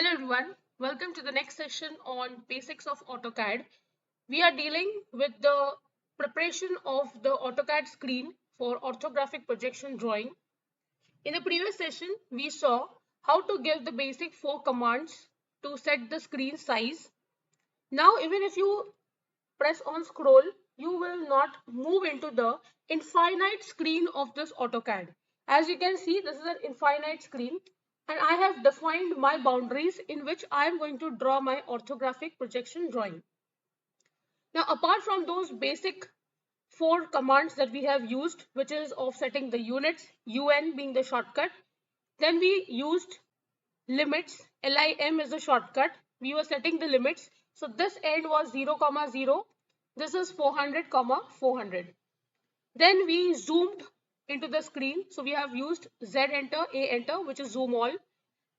Hello everyone, welcome to the next session on Basics of AutoCAD. We are dealing with the preparation of the AutoCAD screen for orthographic projection drawing. In the previous session, we saw how to give the basic 4 commands to set the screen size. Now, even if you press on scroll, you will not move into the infinite screen of this AutoCAD. As you can see, this is an infinite screen and I have defined my boundaries in which I am going to draw my orthographic projection drawing. Now, apart from those basic 4 commands that we have used, which is offsetting the units, UN being the shortcut, then we used limits. LIM is the shortcut. We were setting the limits. So this end was 0, 0. This is 400, 400. Then we zoomed into the screen. So we have used Z enter, A enter, which is zoom all.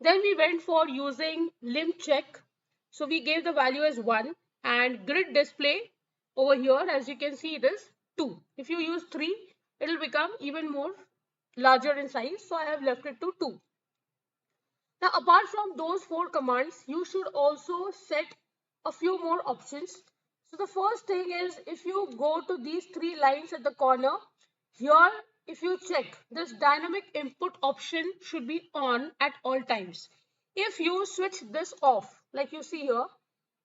Then we went for using lim check. So we gave the value as 1 and grid display over here, as you can see, it is 2. If you use 3, it will become even more larger in size. So I have left it to 2. Now, apart from those 4 commands, you should also set a few more options. So the first thing is, if you go to these 3 lines at the corner, here if you check, this dynamic input option should be on at all times. If you switch this off, like you see here,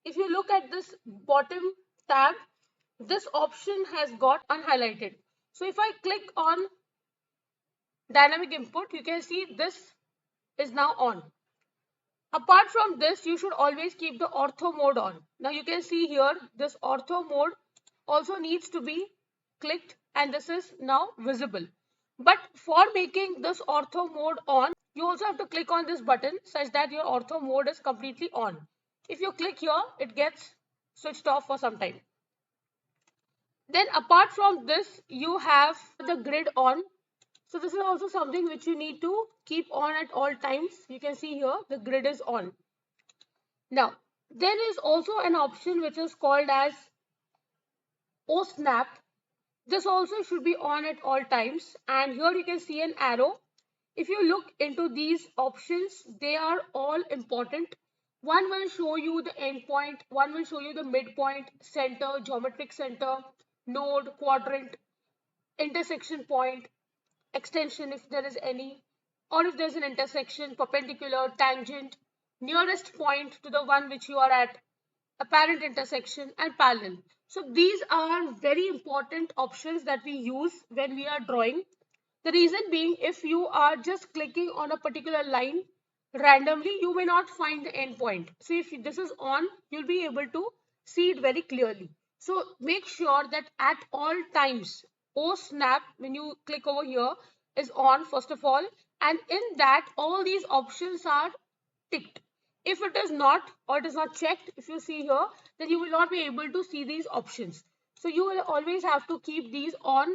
if you look at this bottom tab, this option has got unhighlighted. So if I click on dynamic input, you can see this is now on. Apart from this, you should always keep the ortho mode on. Now you can see here, this ortho mode also needs to be clicked and this is now visible. But for making this ortho mode on, you also have to click on this button such that your ortho mode is completely on. If you click here, it gets switched off for some time. Then apart from this, you have the grid on. So this is also something which you need to keep on at all times. You can see here the grid is on. Now, there is also an option which is called as OSnap. This also should be on at all times. And here you can see an arrow. If you look into these options, they are all important. One will show you the endpoint, one will show you the midpoint, center, geometric center, node, quadrant, intersection point, extension if there is any, or if there's an intersection, perpendicular, tangent, nearest point to the one which you are at, apparent intersection, and parallel. So these are very important options that we use when we are drawing. The reason being, if you are just clicking on a particular line randomly, you may not find the endpoint. So if this is on, you'll be able to see it very clearly. So make sure that at all times, OSnap, when you click over here, is on first of all, and in that all these options are ticked. If it is not, or it is not checked, if you see here, then you will not be able to see these options. So you will always have to keep these on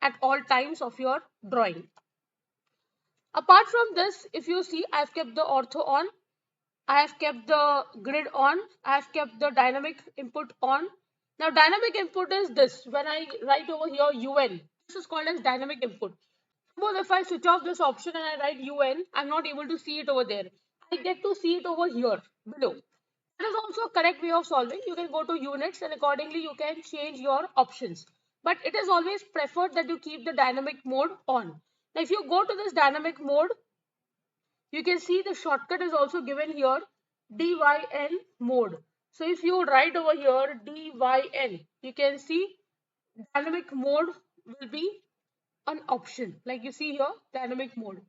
at all times of your drawing. Apart from this, if you see, I have kept the ortho on, I have kept the grid on, I have kept the dynamic input on. Now dynamic input is this. When I write over here UN, this is called as dynamic input. Suppose if I switch off this option and I write UN, I'm not able to see it over there. I get to see it over here below. That is also a correct way of solving. You can go to units and accordingly you can change your options. But it is always preferred that you keep the dynamic mode on. Now if you go to this dynamic mode, you can see the shortcut is also given here, DYN mode. So if you write over here DYN, you can see dynamic mode will be an option. Like you see here, dynamic mode.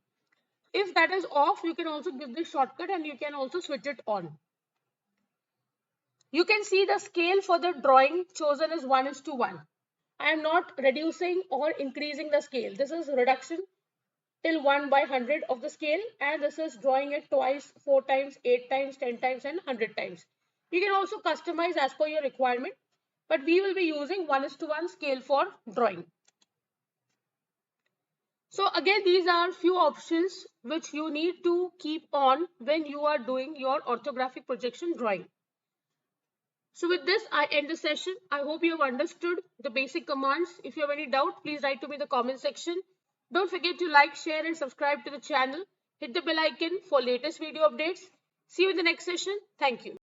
If that is off, you can also give this shortcut and you can also switch it on. You can see the scale for the drawing chosen is 1:1. I am not reducing or increasing the scale. This is reduction till 1/100 of the scale, and this is drawing it twice, 4 times, 8 times, 10 times, and 100 times. You can also customize as per your requirement, but we will be using 1:1 scale for drawing. So again, these are few options which you need to keep on when you are doing your orthographic projection drawing. So with this, I end the session. I hope you have understood the basic commands. If you have any doubt, please write to me in the comment section. Don't forget to like, share and subscribe to the channel. Hit the bell icon for latest video updates. See you in the next session. Thank you.